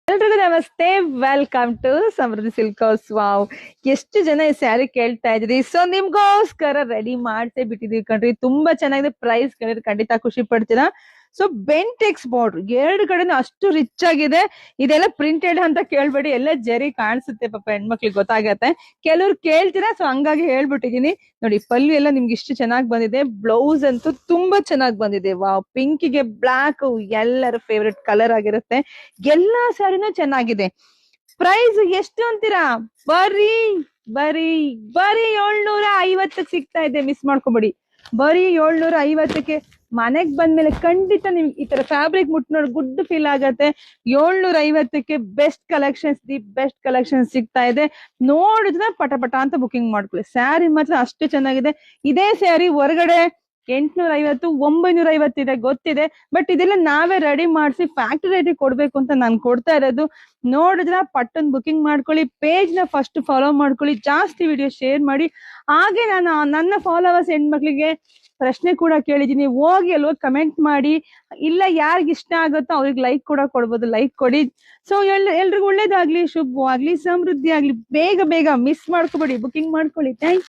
ಎಲ್ರಿಗೂ ನಮಸ್ತೆ, welcome to Samruddhi silk house. Wow, ಎಷ್ಟು ಜನ ಈ ಸ್ಯಾರಿ ಕೇಳ್ತಾ ಇದ್ರಿ. ಸೊ ನಿಮ್ಗೋಸ್ಕರ ರೆಡಿ ಮಾಡ್ಸೇ ಬಿಟ್ಟಿದೀವಿ ಕಣ್ರಿ. ತುಂಬಾ ಚೆನ್ನಾಗಿದೆ. ಪ್ರೈಸ್ ಕೇಳಿದ್ರೆ ಖಂಡಿತ ಖುಷಿ ಪಡ್ತೀರಾ. ಸೊ ಬೆಂಟೆಕ್ಸ್ ಬಾರ್ಡರ್ ಎರಡು ಕಡೆನೂ ಅಷ್ಟು ರಿಚ್ ಆಗಿದೆ. ಇದೆಲ್ಲ ಪ್ರಿಂಟೆಡ್ ಅಂತ ಕೇಳ್ಬೇಡಿ, ಎಲ್ಲ ಜರಿ ಕಾಣಿಸುತ್ತೆ, ಪಾಪ ಹೆಣ್ಮಕ್ಳಿಗೆ ಗೊತ್ತಾಗತ್ತೆ. ಕೆಲವ್ರು ಕೇಳ್ತೀರಾ, ಸೊ ಹಂಗಾಗಿ ಹೇಳ್ಬಿಟ್ಟಿದೀನಿ. ನೋಡಿ, ಪಲ್ಲು ಎಲ್ಲ ನಿಮ್ಗೆ ಇಷ್ಟು ಚೆನ್ನಾಗಿ ಬಂದಿದೆ. ಬ್ಲೌಸ್ ಅಂತೂ ತುಂಬಾ ಚೆನ್ನಾಗಿ ಬಂದಿದೆ. ವಾವ್, ಪಿಂಕಿಗೆ ಬ್ಲಾಕ್ ಎಲ್ಲರ ಫೇವ್ರೆಟ್ ಕಲರ್ ಆಗಿರುತ್ತೆ. ಎಲ್ಲಾ ಸ್ಯಾರಿನೂ ಚೆನ್ನಾಗಿದೆ. ಪ್ರೈಸ್ ಎಷ್ಟು ಅಂತೀರಾ? ಬರೀ ಬರೀ ಬರೀ 750 ಸಿಗ್ತಾ ಇದೆ. ಮಿಸ್ ಮಾಡ್ಕೊಬೇಡಿ. ಬರೀ 750ಕ್ಕೆ ಮನೆಗ್ ಬಂದ್ಮೇಲೆ ಖಂಡಿತ ನಿಮ್ಗೆ ಈ ತರ ಫ್ಯಾಬ್ರಿಕ್ ಮುಟ್ ನೋಡಿ ಗುಡ್ ಫೀಲ್ ಆಗತ್ತೆ. 750ಕ್ಕೆ best collections, the best collections ಸಿಗ್ತಾ ಇದೆ. ನೋಡಿದ್ರೆ ಪಟ ಪಟ ಅಂತ ಬುಕಿಂಗ್ ಮಾಡ್ಕೊಳ್ಳಿ. ಸ್ಯಾರಿ ಮಾತ್ರ ಅಷ್ಟು ಚೆನ್ನಾಗಿದೆ. ಇದೇ ಸ್ಯಾರಿ ಹೊರಗಡೆ 850, 950 ಇದೆ, ಗೊತ್ತಿದೆ. ಬಟ್ ಇದೆಲ್ಲ ನಾವೇ ರೆಡಿ ಮಾಡಿಸಿ ಫ್ಯಾಕ್ಟರಿ ರೇಟಿಗೆ ಕೊಡ್ಬೇಕು ಅಂತ ನಾನು ಕೊಡ್ತಾ ಇರೋದು. ನೋಡಿದ್ರ ಪಟ್ಟನ್ ಬುಕಿಂಗ್ ಮಾಡ್ಕೊಳ್ಳಿ. ಪೇಜ್ ನ ಫಸ್ಟ್ ಫಾಲೋ ಮಾಡ್ಕೊಳ್ಳಿ. ಜಾಸ್ತಿ ವಿಡಿಯೋ ಶೇರ್ ಮಾಡಿ. ಹಾಗೆ ನಾನು ನನ್ನ ಫಾಲೋವರ್ಸ್ ಹೆಣ್ಮಕ್ಳಿಗೆ ಪ್ರಶ್ನೆ ಕೂಡ ಕೇಳಿದೀನಿ. ಹೋಗಿ ಅಲ್ವ ಕಮೆಂಟ್ ಮಾಡಿ. ಇಲ್ಲ ಯಾರಿಗ ಇಷ್ಟ ಆಗುತ್ತೋ ಅವ್ರಿಗೆ ಲೈಕ್ ಕೂಡ ಕೊಡ್ಬೋದು. ಲೈಕ್ ಕೊಡಿ. ಸೊ ಎಲ್ರಿಗೂ ಒಳ್ಳೇದಾಗ್ಲಿ, ಶುಭವಾಗ್ಲಿ, ಸಮೃದ್ಧಿ ಆಗ್ಲಿ. ಬೇಗ ಬೇಗ ಮಿಸ್ ಮಾಡ್ಕೋಬೇಡಿ, ಬುಕಿಂಗ್ ಮಾಡ್ಕೊಳ್ಳಿ. ಥ್ಯಾಂಕ್